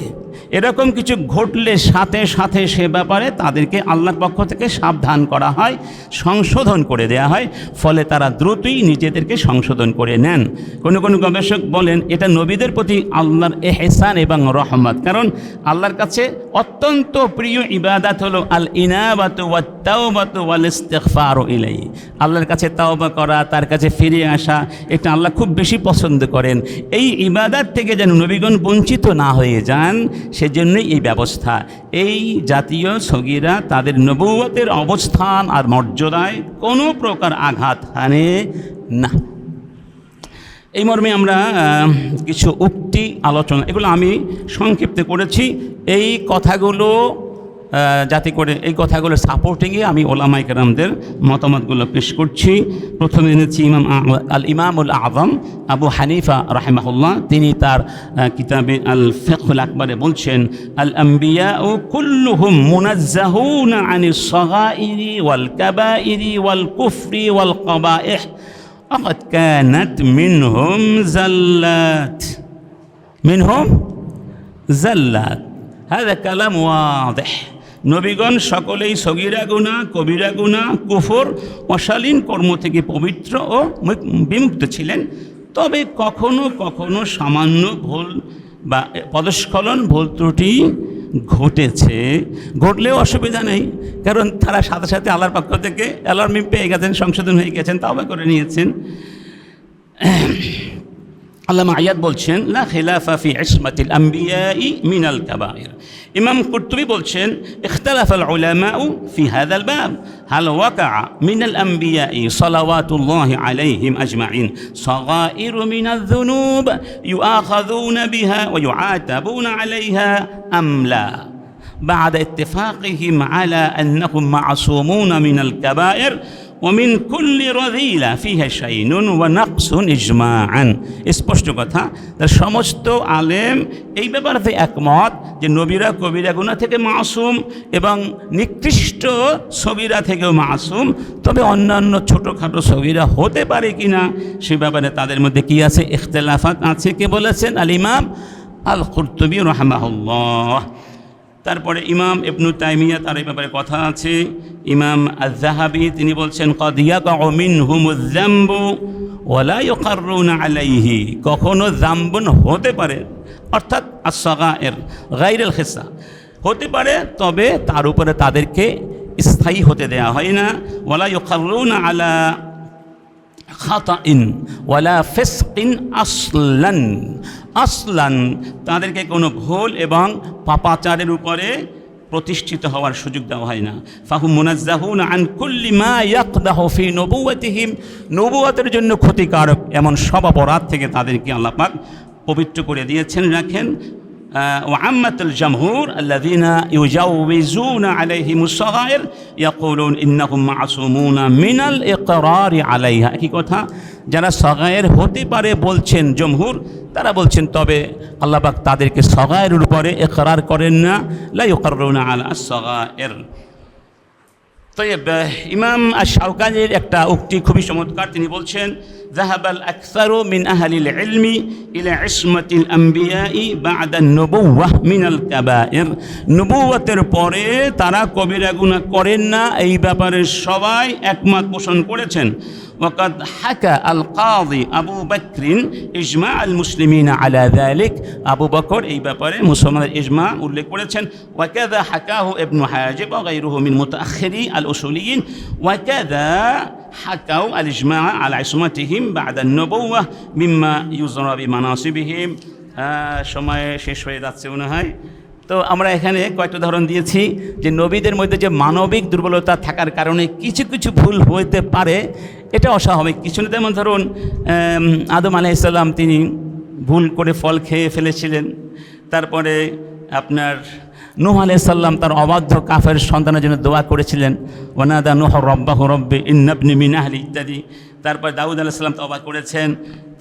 এরকম কিছু ঘটলে সাথে সাথে সে ব্যাপারে তাদেরকে আল্লাহর পক্ষ থেকে সাবধান করা হয়, সংশোধন করে দেয়া হয়, ফলে তারা দ্রুতই নিজেদেরকে সংশোধন করে নেন। কোনো কোনো গবেষক বলেন এটা নবীদের প্রতি আল্লাহর ইহসান এবং রহমত। কারণ আল্লাহর কাছে অত্যন্ত প্রিয় ইবাদত হলো আল ইনাবাতু ওয়াত তাওবাতু ওয়াল ইস্তিগফারু ইলাইহি। আল্লাহর কাছে তাওবা করা, তার কাছে ফিরে আসা, এটা আল্লাহ খুব বেশি পছন্দ করেন। এই ইবাদত থেকে যেন নবীগণ বঞ্চিত না হয়ে যান, সেজন্যই এই ব্যবস্থা। এই জাতীয় সগীরা তাদের নবুয়তের অবস্থান আর মর্যাদায় কোনো প্রকার আঘাত হানে না। এই মর্মে আমরা কিছু উক্তি আলোচনা, এগুলো আমি সংক্ষিপ্ত করেছি। এই কথাগুলো যাতে করে এই কথাগুলোর সাপোর্টিংয়ে আমি ওলামায়ে কেরামদের মতামতগুলো পেশ করছি। প্রথমে এনেছি ইমামুল আযম আবু হানিফা রাহিমাহুল্লাহ। তিনি তার কিতাবে আল ফিকহুল আকবরে বলছেন, আল আম্বিয়াউ কুল্লুহুম মুনাজ্জাহুনা আনিস সাগাইরি ওয়াল কাবাইরি ওয়াল কুফরি ওয়াল কাবাইহ وقد كانت منهم زلات هذا كلام واضح। নবীগণ সকলেই সগীরা গুনাহ, কবিরা গুনাহ, কুফর, অশালীন কর্ম থেকে পবিত্র ও বিমুক্ত ছিলেন। তবে কখনো কখনো সামান্য ভুল বা পদস্খলন, ভুল ত্রুটি ঘটেছে। ঘটলেও অসুবিধা নেই, কারণ তারা সাথে সাথে আল্লাহর পক্ষ থেকে অ্যালার্মিং পেয়ে গেছেন, সংশোধন হয়ে গেছেন, তাওবা করে নিয়েছেন। আল্লামা আয়াত বলছেন লা খিলাফা ফি ইসমাতিল আম্বিয়াই মিনাল কাবাইর। ইমাম কুরতুবী বলছেন ইখতালাফাল উলামাউ ফি হাযাল বাব হাল ওয়াকা মিনাল আম্বিয়াই সালাওয়াতুল্লাহি আলাইহিম আজমাইন সাগাইরু মিনাজ যুনুব ইউআখাযুনা বিহা ওয়া ইউআতাবুনা আলাইহা আম লা بعد اتفاقهم على أنهم معصومون من الكبائر ومن كل رذيلة فيها شيء ونقص إجماعا। স্পষ্ট কথা, তার সমস্ত আলেম এই ব্যাপারে একমত যে নবীরা কবিরা গুনাহ থেকে মাসুম এবং নিকৃষ্ট সগীরা থেকেও মাসুম, তবে অন্যান্য ছোটোখাটো সগীরা হতে পারে কিনা সে ব্যাপারে তাদের মধ্যে কি আছে, ইখতিলাফাত আছে। কে বলেছেন? আল ইমাম আল কুরতুবী রাহিমাহুল্লাহ। তারপরে ইমাম ইবনু তাইমিয়া, তার এই ব্যাপারে কথা আছে। ইমাম আয-যাহাবী তিনি বলছেন ক্বাদ ইয়াকাউ মিনহুমুয যামবু ওয়া লা ইউকাররুনা আলাইহি, কখনো যামবুন হতে পারে, অর্থাৎ আস-সাগায়ের গায়রুল খিসা হতে পারে, তবে তার উপরে তাদেরকে স্থায়ী হতে দেয়া হয় না। ওয়া লা ইউকাররুনা আলা খাতাইন ওয়ালা ফিসকিন আসলান, আসলান তাদেরকে কোনো ভুল এবং পাপাচারের উপরে প্রতিষ্ঠিত হওয়ার সুযোগ দেওয়া হয় না। ফাহুম মুনাজ্জাহুন আন কুল্লি মা ইয়াকদাহু ফি নবুওয়াতিহিম, নবুওয়াতের জন্য ক্ষতিকারক এমন সব অপরাধ থেকে তাদেরকে আল্লাহ পাক পবিত্র করে দিয়েছেন, রাখেন। وعامة الجمهور الذين يجوزون عليهم الصغائر يقولون إنهم معصومون من الإقرار عليها। কি কথা, যারা সগায়ের হতে পারে বলছেন জমহুর, তারা বলছেন তবে আল্লাহ পাক তাদেরকে সগায়ের উপরে ইকরার করেন না, লা ইউকাররুনা আলা আস-সগায়ের। তৈব ইমাম আশ-শাওকানির একটা উক্তি খুবই চমৎকার, তিনি বলছেন যাহাবাল আকসারু মিন আহলিল ইলমি ইলা ইসমাতিল আম্বিয়াই বা'দা নবুওয়াহ মিনাল কাবাইর, নবুওয়াতের পরে তারা কবিরা গুনাহ করেন না, এই ব্যাপারে সবাই একমত পোষণ করেছেন। وقد حكى القاضي أبو بكر إجماع المسلمين على ذلك، أبو بكر এই ব্যাপারে মুসলমানদের ইজমা উল্লেখ করেছেন। وكذا حكاه ابن حاجب وغيره من متأخري الأصوليين وكذا حكوا الإجماع على عصمتهم بعد النبوة مما يزرى بمناصبهم। সময় শেষ হয়ে যাচ্ছে মনে হয়, তো আমরা এখানে কয়েকটা উদাহরণ দিয়েছি যে নবীদের মধ্যে যে মানবিক দুর্বলতা থাকার কারণে কিছু কিছু ভুল হতে পারে, এটা অস্বাভাবিক কিছু না। যেমন ধরুন আদম আলাইহিস সালাম তিনি ভুল করে ফল খেয়ে ফেলেছিলেন, তারপরে আপনার নূহ আলাইহিস সালাম তার অবাধ্য কাফের সন্তানের জন্য দোয়া করেছিলেন, ওয়ানাদা নূহ রাব্বাহু রাব্বি ইন্নাবনি মিন আহলি ইত্যাদি। তারপর দাউদ আলাইহিস সালাম তওবা করেছেন।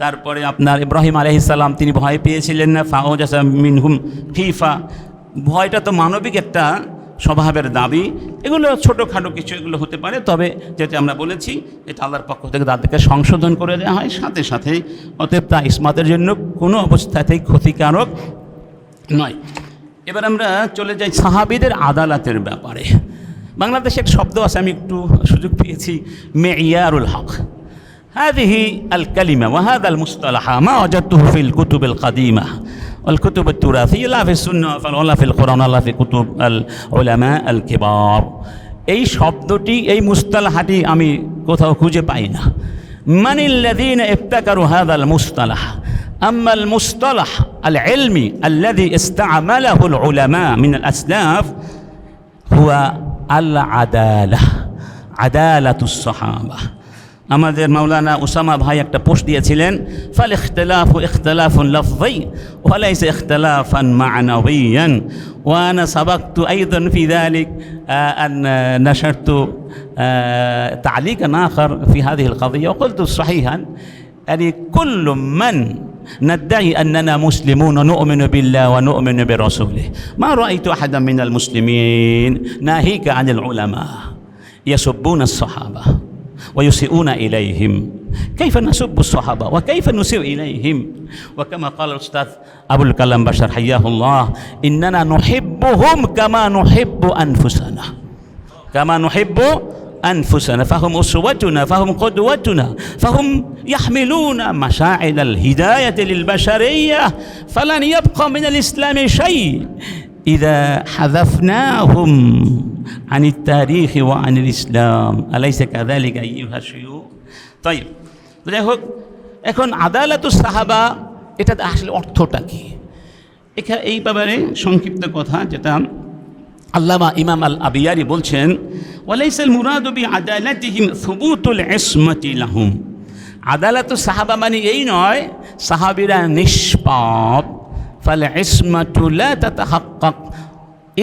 তারপরে আপনার ইব্রাহিম আলাইহিস সালাম তিনি ভয় পেয়েছিলেন না, ফাওজাসা মিনহুম খিফা, ভয়টা তো মানবিক একটা স্বভাবের দাবি। এগুলো ছোটোখাটো কিছু এগুলো হতে পারে, তবে যেটা আমরা বলেছি এটা আল্লাহর পক্ষ থেকে তাদেরকে সংশোধন করে দেওয়া হয় সাথে সাথেই, অতএব তা ইসমাতের জন্য কোনো অবস্থাতেই ক্ষতিকারক নয়। এবার আমরা চলে যাই সাহাবীদের আদালতের ব্যাপারে। বাংলাদেশে এক শব্দ আছে, আমি একটু সুযোগ পেয়েছি, মেয়ারুল হক। هذه الكلمة وهذا المصطلح ما وجدته في الكتب القديمة والكتب التراثية لا في السنة ولا في القرآن ولا في كتب العلماء الكبار। এই শব্দটি, এই মুস্তালাহটি আমি কোথাও খুঁজে পাই না। من الذين ابتكروا هذا المصطلح؟ أما المصطلح العلمي الذي استعمله العلماء من الأسلاف هو العدالة، عدالة الصحابة। আমাদের মাওলানা উসামা ভাই একটা পোস্ট দিয়েছিলেন, ফাল ইখতিলাফু ইখতিলাফুন লাফযি ওয়া লাইসা ইখতিলাফান মা'নাওয়িয়ান। ওয়া আনা সাবাকতু আইদান ফি যালিক আন নাশরতু تعليقا آخر في هذه القضية وقلت صحيحا يعني كل من ندعي أننا مسلمون ونؤمن بالله ونؤمن برسوله ما رأيت أحدا من المسلمين ناهيك عن العلماء يسبون الصحابة ويسيئون إليهم. كيف نسب الصحابة وكيف نسيء إليهم؟ وكما قال الأستاذ أبو الكلام بشر حياه الله إننا نحبهم كما نحب أنفسنا، كما نحب أنفسنا، فهم أسوتنا، فهم قدوتنا، فهم يحملون مشاعل الهداية للبشرية، فلن يبقى من الإسلام شيء إذا حذفناهم عن التاريخ وعن الإسلام، أليس كذلك أيها الشيوخ؟ طيب যাই হোক, এখন আদালাতুস সাহাবা এটা আসলে অর্থটা কি? এখানে এই ব্যাপারে সংক্ষিপ্ত কথা যেটা আল্লামা ইমাম আল আবিয়ারি বলছেন, ওয়ালাইসাল মুরাদু বিআদালাতিহিম সুবুতুল ইসমাতি লাহুম। আদালাতু সাহাবা মানে এই নয় সাহাবীরা নিষ্পাপ, ফাল ইসমাতু লা তাতাহাক্কাক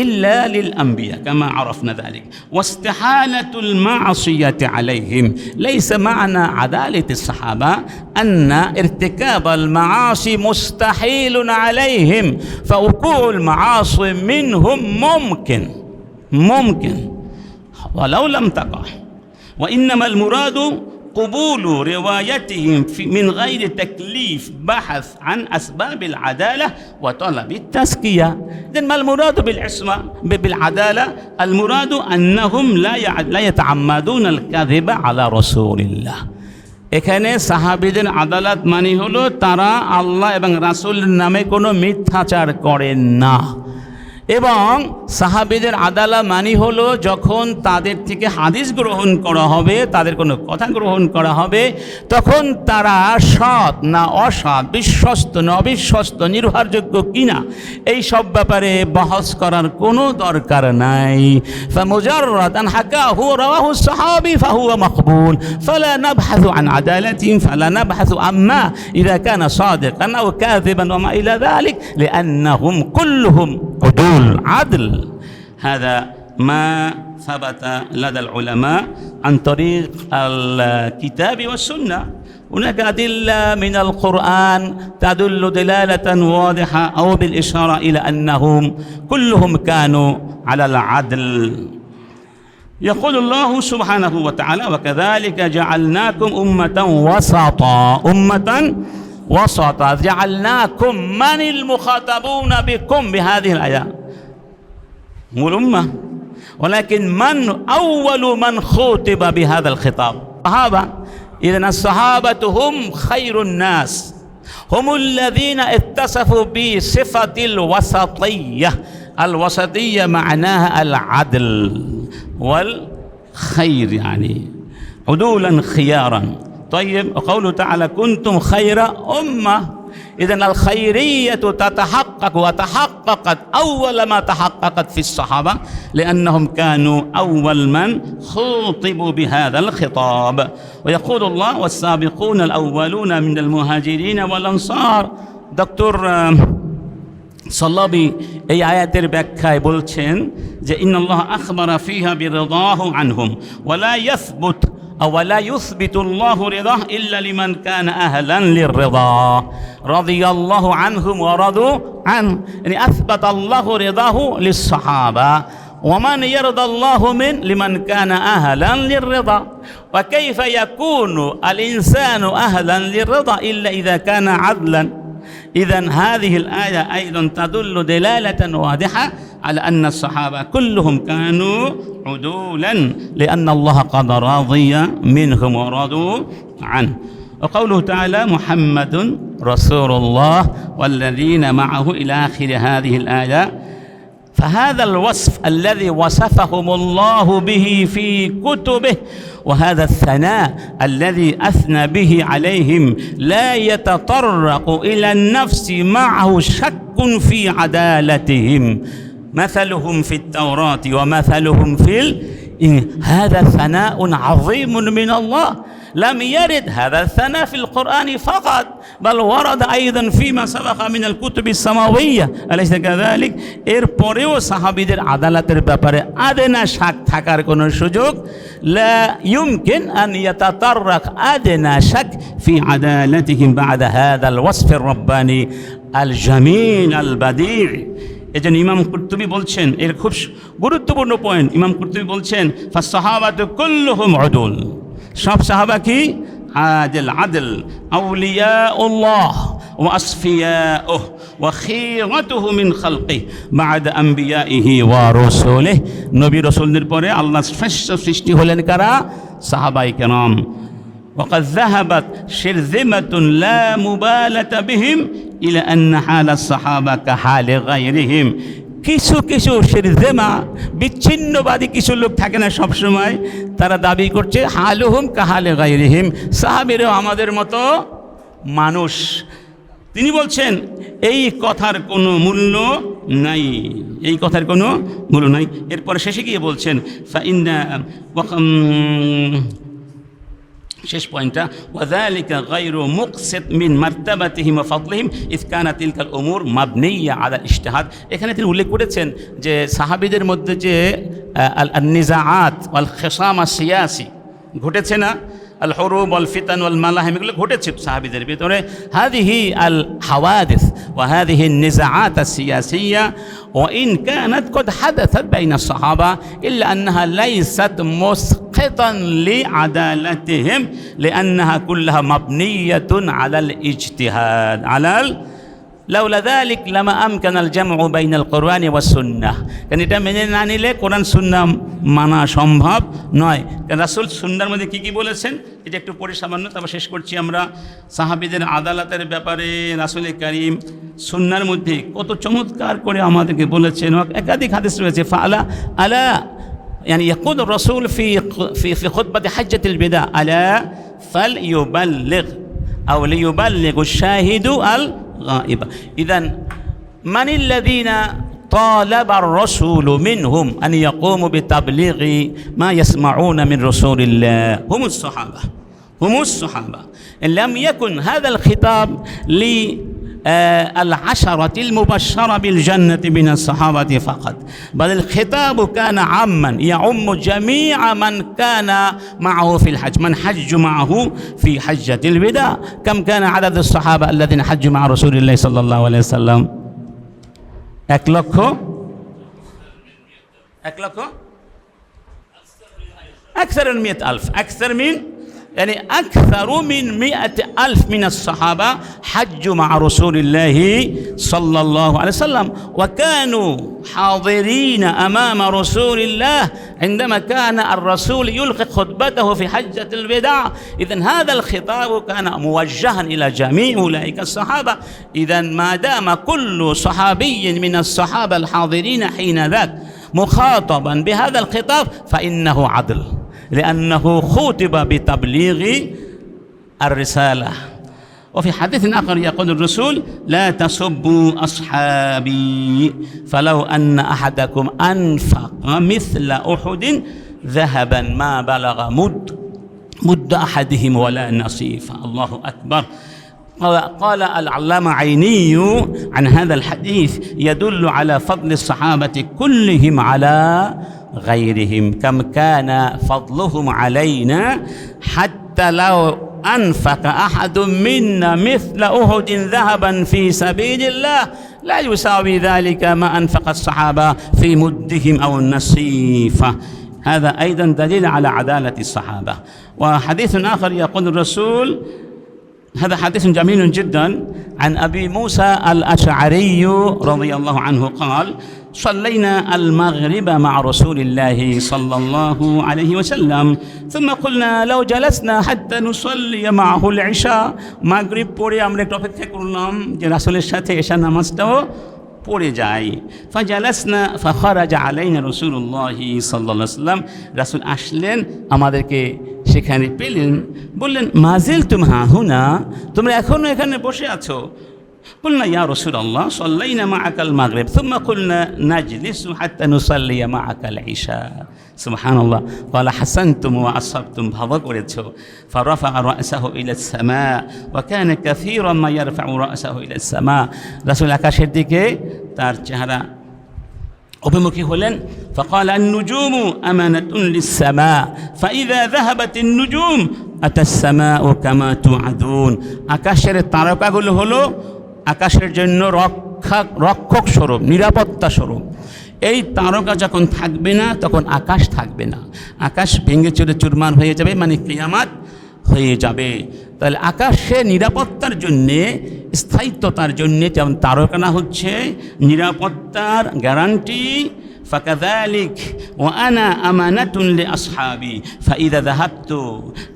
إلا للأنبياء كما عرفنا ذلك، واستحالة المعصية عليهم. ليس معنى عدالة الصحابة أن ارتكاب المعاصي مستحيل عليهم، فوقوع المعاصي منهم ممكن ولو لم تقع، وإنما المراد قبول روايتهم من غير تكليف بحث عن أسباب العدالة وطلب التزكية. إذن ما المراد بالعصمة بالعدالة؟ المراد أنهم لا يتعمدون الكذب على رسول الله। এখানে সাহাবীদের আদালত মানে হলো তারা আল্লাহ এবং রাসূলের নামে কোনো মিথ্যাচার করেন না, এবং সাহাবীদের আদালত মানে হলো যখন তাদের থেকে হাদিস গ্রহণ করা হবে, তাদের কোনো কথা গ্রহণ করা হবে, তখন তারা সৎ না অসৎ, বিশ্বস্ত না অবিশ্বস্ত, নির্ভরযোগ্য কিনা, এই সব ব্যাপারে বহস করার কোনো দরকার নাই। فمجرد أن حكاه رواه الصحابي فهو مقبول، فلا نبحث عن عدالتهم، فلا نبحث عما إذا كان صادقا أو كاذبا وما إلى ذلك، لأنهم كلهم عدول عدل. هذا ما ثبت لدى العلماء عن طريق الكتاب والسنة. هناك أدلة من القرآن تدل دلالة واضحة أو بالإشارة إلى أنهم كلهم كانوا على العدل. يقول الله سبحانه وتعالى: وكذلك جعلناكم أمة وسطا. جعلناكم من المخاطبون بكم بهذه الآية؟ هم الأمة، ولكن من أول من خاطب بهذا الخطاب؟ الصحابة. إذن الصحابة هم خير الناس، هم الذين اتصفوا بصفة الوسطية. الوسطية معناها العدل والخير، يعني عدولا خيارا. طيب، وقوله تعالى: كنتم خير أمة. إذن الخيرية تتحقق وتحققت أول ما تحققت في الصحابة، لأنهم كانوا أول من خاطبوا بهذا الخطاب. ويقول الله: والسابقون الأولون من المهاجرين والأنصار. دكتور صلابي এই আয়াতের ব্যাখ্যায় বলছেন যে ইন্নাল্লাহ আখবারা ফিহা বিরদাহু আনহুম ওয়ালা ইয়াসবুত ولا يثبت الله رضاه إلا لمن كان أهلا للرضا. رضي الله عنهم ورضوا عنه، يعني أثبت الله رضاه للصحابة. ومن يرضى الله لمن كان أهلا للرضا. وكيف يكون الإنسان أهلا للرضا إلا إذا كان عدلا؟ إذن هذه الآية أيضا تدل دلالة واضحة على أن الصحابة كلهم كانوا عدولا، لأن الله قد رضي منهم ورضوا عنه. وقوله تعالى: محمد رسول الله والذين معه إلى آخر هذه الآية. فهذا الوصف الذي وصفهم الله به في كتبه، وهذا الثناء الذي أثنى به عليهم لا يتطرق إلى النفس معه شك في عدالتهم. مثلهم في التوراة ومثلهم في هذا ثناء عظيم من الله. لم يرد هذا الثناء في القرآن فقط، بل ورد أيضا فيما سبق من الكتب السماوية، أليس كذلك؟ এরপরেও সাহাবীদের আদালতের ব্যাপারে আদনা শাক থাকার কোনো সুযোগ لا يمكن أن يتطرق أدنى شك في عدالتهم بعد هذا الوصف الرباني الجميل البديع. এজন্য ইমাম কুরতুবী বলছেন, এর খুব গুরুত্বপূর্ণ পয়েন্ট, ইমাম কুরতুবী বলছেন ফাসসাহাবাতু কুল্লুহুম উদুল। সব সাহাবা কি? আদিল। আদিল আউলিয়াউল্লাহ ওয়া আসফিয়াউহু ওয়া খীরাতুহু মিন খালকিহি বা'দা আম্বিয়াইহি ওয়া রাসূলিহি। নবী রাসূলদের পরে আল্লাহর শ্রেষ্ঠ সৃষ্টি হলেন কারা? সাহাবায়ে কেরাম। وقد ذهبت شرذمة لا مبالاة بهم إلى أن حال الصحابة كحال غيرهم. কিছু কিছু শিরজেমা বিচ্ছিন্নবাদী কিছু লোক থাকে না সবসময়, তারা দাবি করছে হালুহুম কাহালে গায়রিহিম, সাহাবীরাও আমাদের মতো মানুষ, তিনি বলছেন এই কথার কোনো মূল্য নাই, এই কথার কোনো মূল্য নাই। এরপরে শেষে গিয়ে বলছেন শেষ পয়েন্টটা, ওয়াযালিকা গায়রু মুকসিত মিন মারতাবাতিহিম ওয়া ফাদলিহিম ইয কানাত তিলকাল উমুর মাবনিয়্যা আলা ইজতিহাদ। এখানে তিনি উল্লেখ করেছেন যে সাহাবীদের মধ্যে যে আল নিজাআত ওয়াল খিসাম সিয়াসি ঘটেছে না, আল হুরুব ওয়াল ফিতান ওয়াল মালাহিম, এগুলো ঘটেছে সাহাবীদের ভিতরে। হাদিহি আল হাওয়াদিস ওয়া হাদিহি নিজাআত সিয়াসিয়্যা ওয়া ইন কানাত কদ হাদাসাত বাইনা সাহাবা ইল্লা আন্নাহা লাইসাত মুসকিতান লিআদালাতিহিম লিআন্নাহা কুল্লাহা মাবনিয়াতুন আলাল ইজতিহাদ আলাল লাউলা যালিক লামা আমকানাল জামউ বাইনাল কুরআনি ওয়াস সুন্নাহ। কারণ এটা মেনে না নিলে কোরআন সুন্নাহ মানা সম্ভব নয়। কারণ রাসূল সুন্নাহর মধ্যে কী কী বলেছেন এটা একটু পড়ে সামান্য তারপর শেষ করছি আমরা। সাহাবীদের আদালতের ব্যাপারে রাসূল কারীম সুন্নাহর মধ্যে কত চমৎকার করে আমাদেরকে বলেছেন। একাধিক হাদিস রয়েছে। ফাআলা আলা يعني يقول الرسول في خطبة حجة الوداع ألا فليبلغ أو ليبلغ الشاهد الغائب. إذن من الذين طالب الرسول منهم أن يقوموا بتبليغ ما يسمعون من رسول الله؟ هم الصحابة، هم الصحابة. إن لم يكن هذا الخطاب العشرة المبشرة بالجنة من الصحابة فقط، بل الخطاب كان عاما يعم جميع من كان معه في الحج، من حج معه في حجة الوداع. كم كان عدد الصحابة الذين حجوا مع رسول الله صلى الله عليه وسلم؟ 1 লক্ষ أكثر من 100,000، أكثر من يعني أكثر من 100,000 من الصحابة حجوا مع رسول الله صلى الله عليه وسلم، وكانوا حاضرين أمام رسول الله عندما كان الرسول يلقي خطبته في حجة الوداع. إذن هذا الخطاب كان موجها إلى جميع أولئك الصحابة. إذن ما دام كل صحابي من الصحابة الحاضرين حين ذاك مخاطبا بهذا الخطاب فإنه عدل، لأنه خوطب بتبليغ الرسالة. وفي حديث آخر يقول الرسول لا تسبوا أصحابي فلو أن أحدكم أنفق مثل أحد ذهبا ما بلغ مد أحدهم ولا نصيفا. الله أكبر. قال العلامة عيني عن هذا الحديث يدل على فضل الصحابة كلهم على غيرهم، كم كان فضلهم علينا حتى لو أنفق أحد منا مثل أحد ذهبا في سبيل الله لا يساوي ذلك ما أنفق الصحابة في مدهم أو النصيفة. هذا أيضا دليل على عدالة الصحابة. وحديث آخر يقول الرسول، هذا حديث جميل جدا، عن أبي موسى الأشعري رضي الله عنه قال صلينا المغرب مع رسول الله صلى الله عليه وسلم ثم قلنا لو جلسنا حتى نصلي معه العشاء. মাগরিব পড়ে আমরা একটু অপেক্ষা করলাম যে রাসূলের সাথে এশা নামাজটাও পড়ে যাই। ফাজালাসনা ফাখারাজা আলাইনা রাসূলুল্লাহি সাল্লাল্লাহু আলাইহি ওয়াসাল্লাম, রাসূল আসলেন, আমাদেরকে সেখানে পেলেন, বললেন মাজিলতুম হাহুনা, তোমরা এখনো এখানে বসে আছো? قلنا يا رسول الله صلينا معك المغرب ثم قلنا نجلس حتى نصلي معك العشاء. سبحان الله. قال حسنتم وأصبتم، ভালো করেছো। فرفع رأسه إلى السماء وكان كثيرا ما يرفع رأسه إلى السماء. রাসূল আকাশের দিকে তার চেহারা অভিমুখী হলেন। فقال النجوم أمانة للسماء فإذا ذهبت النجوم أتى السماء كما توعدون. আকাশের তারকাগুলো হলো আকাশের জন্য রক্ষক স্বরূপ, নিরাপত্তা স্বরূপ। এই তারকা যখন থাকবে না তখন আকাশ থাকবে না, আকাশ ভেঙে চলে চুরমার হয়ে যাবে, মানে কিয়ামত হয়ে যাবে। তাহলে আকাশে নিরাপত্তার জন্যে, স্থায়িত্বতার জন্যে যেমন তারকা না হচ্ছে নিরাপত্তার গ্যারান্টি, ফাকাযালিক وأنا أمانة لأصحابي فإذا ذهبت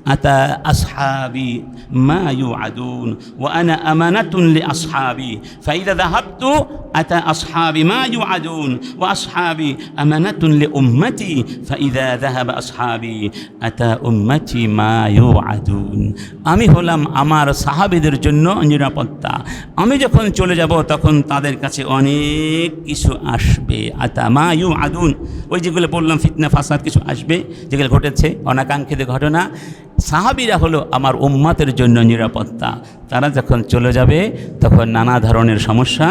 أتى أصحابي ما يوعدون وأنا أمانة لأصحابي فإذا ذهبت أتى أصحابي ما يوعدون وأصحابي أمانة لأمتي فإذا ذهب أصحابي أتى أمتي ما يوعدون আমি হলাম আমার সাহাবীদের জন্য নিরাপত্তা আমি যখন চলে যাব তখন তাদের কাছে অনেক কিছু আসবে আতা মা ইউআদুন ওই যেগুলো বললাম ফিতনা ফাসাদ কিছু আসবে যেগুলো ঘটেছে অনাকাঙ্ক্ষিত ঘটনা সাহাবীরা হলো আমার উম্মতের জন্য নিরাপত্তা তারা যখন চলে যাবে তখন নানা ধরনের সমস্যা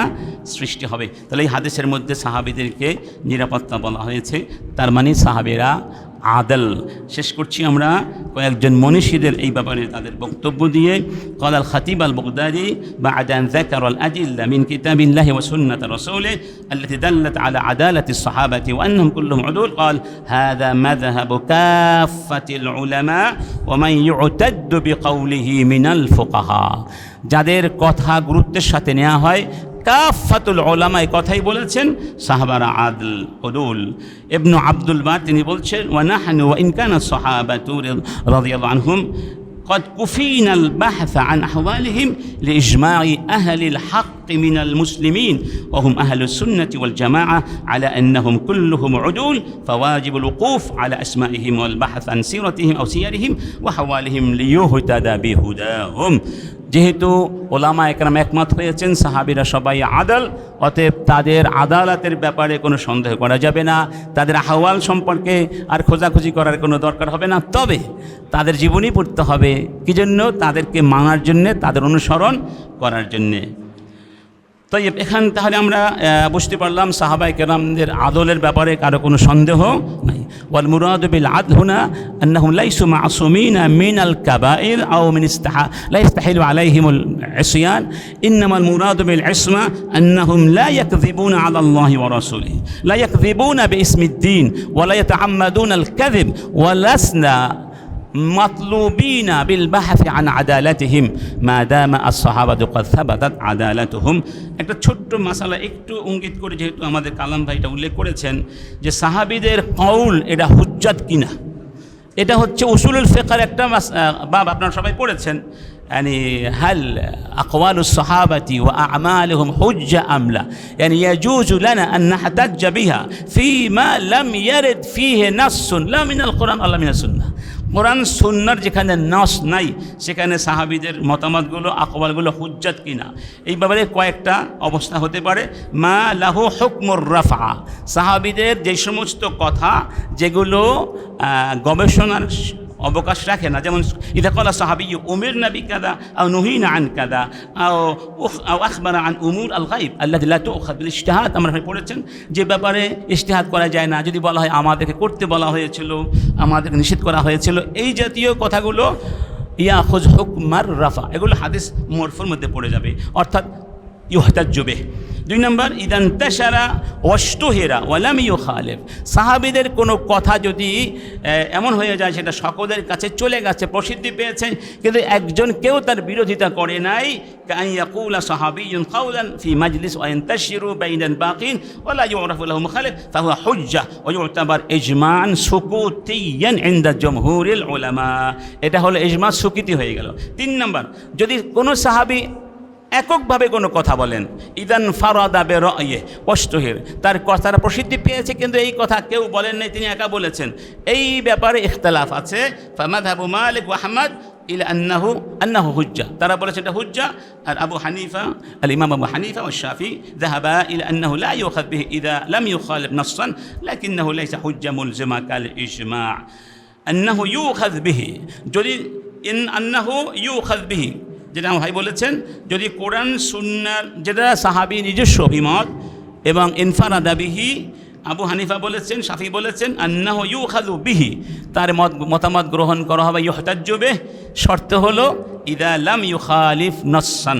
সৃষ্টি হবে তাহলে এই হাদিসের মধ্যে সাহাবীদেরকে নিরাপত্তা বলা হয়েছে তার মানে সাহাবীরা আদল শেষ করছি আমরা কয়েকজন মনীষীদের এই ব্যাপারে তাদের বক্তব্য দিয়ে قال الخطيب البغدادي بعد أن ذكر الأدلة من كتاب الله وسنة رسوله التي دلت على عدالة الصحابة وأنهم كلهم عدول قال هذا مذهب كافة العلماء ومن يعتد بقوله من الفقهاء যাদের কথা গুরুত্বের সাথে নেওয়া হয় কাফাতুল উলামা এই কথাই বলেছেন সাহাবারা আদল উদুল ইবনে আব্দুল বার তিনি বলছেন ওয়া নাহনু ওয়া ইন কানা সাহাবাতু রাদিয়াল্লাহু আনহুম قد كفينا البحث عن أحوالهم لإجماع أهل الحق من المسلمين وهم أهل السنة والجماعة على أنهم كلهم عدول فواجب الوقوف على أسمائهم والبحث عن سيرتهم أو سيرهم وحوالهم ليهتدى بهداهم যেহেতু ওলামা একরাম একমত হয়েছেন সাহাবীরা সবাই আদল অতএব তাদের আদালতের ব্যাপারে কোনো সন্দেহ করা যাবে না তাদের আহওয়াল সম্পর্কে আর খোঁজাখুঁজি করার কোনো দরকার হবে না তবে তাদের জীবনী পড়তে হবে কি জন্য তাদেরকে মানার জন্যে তাদের অনুসরণ করার জন্যে তো এখান তাহলে আমরা বুঝতে পারলাম সাহাবায়ে কেরামদের আদলের ব্যাপারে কারো কোনো সন্দেহ নাই ওয়াল মুরাদু বিল আদল হুনা আন্নাহুম লাইসু মাসুমিনা মিনাল কাবাইর আও মিন লা ইস্তাহিলু আলাইহিমুল ইসয়ান ইন্নামাল মুরাদু বিল ইসমা আন্নাহুম লা ইয়াকযিবুনা আলা আল্লাহি ওয়া রাসূলিহি লা ইয়াকযিবুনা বিইসমিদ দ্বীন ওয়া লা ইয়াতাআম্মাদুনা আল কাযিব ওয়া লাসনা مطلوبين بالبحث عن عدالتهم ما دام الصحابة قد ثبتت عدالتهم একটা ছোট্ট মাসালা একটু ইঙ্গিত করে যেহেতু আমাদের কালাম ভাই এটা উল্লেখ করেছেন যে সাহাবীদের কওল এটা হুজ্জত কিনা এটা হচ্ছে উসুলুল ফিকহের একটা বাব আপনারা সবাই পড়েছেন يعني هل أقوال الصحابة وأعمالهم حجة أم لا يعني يجوز لنا أن نحتج بها فيما لم يرد فيه نص لا من القرآن ولا من السنة কোরআন সুন্নার যেখানে নাস নাই সেখানে সাহাবীদের মতামতগুলো আকওয়ালগুলো হুজ্জত কিনা এই ব্যাপারে কয়েকটা অবস্থা হতে পারে মা লাহু হুকমুর রাফা সাহাবীদের যে সমস্ত কথা যেগুলো গবেষণার অবকাশ রাখে না যেমন ইদা ক্বালা সাহাবিয়্যু উমিরনা বিকাযা আও নুহিনা আন কাযা আও আখবারা আন উমুর আল গায়ব আল্লাতী লা তু'খায বিল ইজতিহাদ আমরা পড়েছেন যে ব্যাপারে ইজতিহাদ করা যায় না যদি বলা হয় আমাদেরকে করতে বলা হয়েছিল আমাদেরকে নিষেধ করা হয়েছিল এই জাতীয় কথাগুলো ইয়াখুয হুকমার রাফা এগুলো হাদিস মারফুর মধ্যে পড়ে যাবে অর্থাৎ ইউহতাজ্জু বিহি দুই নম্বর ইদান তাশারা ওয়াশতুহিরা ওয়ালাম ইউখালিফ সাহাবীদের কোনো কথা যদি এমন হয়ে যায় সেটা সকলের কাছে চলে গেছে প্রসিদ্ধি পেয়েছে কিন্তু একজন কেউ তার বিরোধিতা করে নাই কান ইয়াকুলা সাহাবিয়্যুন কাওলান ফি মাজলিস ওয়া ইয়ানতাশিরু বাইনাল বাকিন ওয়ালা ইউরাফু লাহু মুখালিফ ফাহুয়া হুজ্জা ওয়া ইউতাবার ইজমান সুকুতিয়ান ইনদা জমহুরিল উলামা এটা হলো ইজমা সুকুতি হয়ে গেল তিন নম্বর যদি কোনো সাহাবী এককভাবে কোনো কথা বলেন ইদান ফারাদা বিরাইহি ওয়াশতুহির তার কথাটা প্রসিদ্ধি পেয়েছে কিন্তু এই কথা কেউ বলেন নাই তিনি একা বলেছেন এই ব্যাপারে ইখতিলাফ আছে ফামাযহাবু মালিক ওয়া আহমদ ইলা আন্নাহু হুজ্জা তারা বলেছেন এটা হুজ্জা আর আবু হানিফা আল ইমাম আবু হানিফা ওয়া শাফি যাহাবা ইলা আন্নাহু লা ইউখায বিহি ইযা লাম ইউখালিফ নাসসান লাকিন্নাহু লাইসা হুজ্জা মুলজিমা কাল ইজমা আন্নাহু ইউখায বিহি যদি আন্নাহু ইউখায বিহি যেটা আমার ভাই বলেছেন যদি কোরআন সুন্নার যেটা সাহাবী নিজস্ব অভিমত এবং ইনফারাদা বিহি আবু হানিফা বলেছেন শাফি বলেছেন আন্নাহু ইউখাযু বিহি তার মতামত গ্রহণ করা হবে ইহতাজ্জু বিহি শর্ত হলো ইদা লাম ইউখালিফ নাসসান,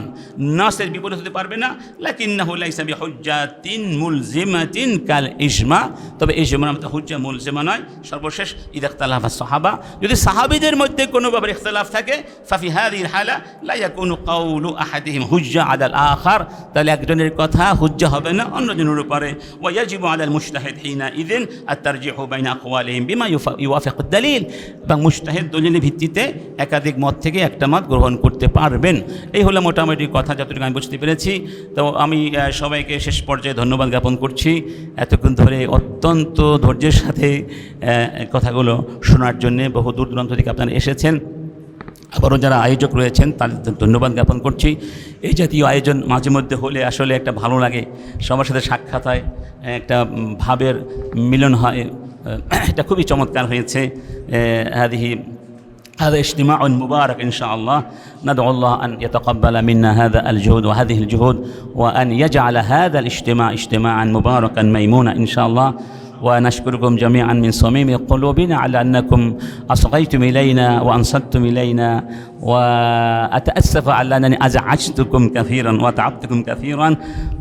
নাসের বিপরীত হতে পারবে না। লাকিন্নাহু লাইসা বিহুজ্জাতিন মুলজিমাতিন কাল ইজমা, তবে ইজমার মতো হুজ্জা মুলজিমা নয়। সর্বশেষ ইদা ইখতালাফা সাহাবা, যদি সাহাবীদের মধ্যে কোনো ব্যাপারে ইখতিলাফ থাকে, ফাফি হাযিহিল হালা লা ইয়াকুনু কাউলু আহাদিহিম হুজ্জা আলাল আখার, তাহলে একজনের কথা হুজ্জা হবে না অন্যজনের উপরে। ওয়া ইয়াজিবু আলাল মুজতাহিদ হিনা ইযিন আত-তারজিহু বাইনা আকওয়ালিহিম বিমা ইউওয়াফিকু আদ-দালিল, এবং মুজতাহিদ দলিলের ভিত্তিতে একাধিক মত থেকে একটা মত গ্রহণ করতে পারবেন। এই হলো মোটামুটি কথা, যতটুকু আমি বুঝতে পেরেছি। তো আমি সবাইকে শেষ পর্যায়ে ধন্যবাদ জ্ঞাপন করছি এতক্ষণ ধরে অত্যন্ত ধৈর্যের সাথে কথাগুলো শোনার জন্যে। বহু দূর দূরান্ত থেকে আপনারা এসেছেন, আবারও যারা আয়োজক রয়েছেন তাদের ধন্যবাদ জ্ঞাপন করছি। এই জাতীয় আয়োজন মাঝে মধ্যে হলে আসলে একটা ভালো লাগে, সবার সাথে সাক্ষাৎ হয়, একটা ভাবের মিলন হয়, এটা খুবই চমৎকার হয়েছে। هذا اجتماع مبارك إن شاء الله. ندعو الله أن يتقبل منا هذا الجهد وهذه الجهود، وأن يجعل هذا الاجتماع اجتماعا مباركا ميمونا إن شاء الله. ونشكركم جميعا من صميم قلوبنا على أنكم أصغيتم إلينا وأنصتم إلينا، وأتأسف على أنني أزعجتكم كثيرا وتعبتكم كثيرا.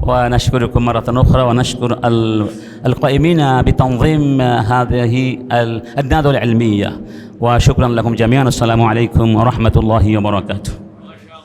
ونشكركم مرة أخرى، ونشكر القائمين بتنظيم هذه الندوة العلمية، وشكرا لكم جميعا. السلام عليكم ورحمة الله وبركاته.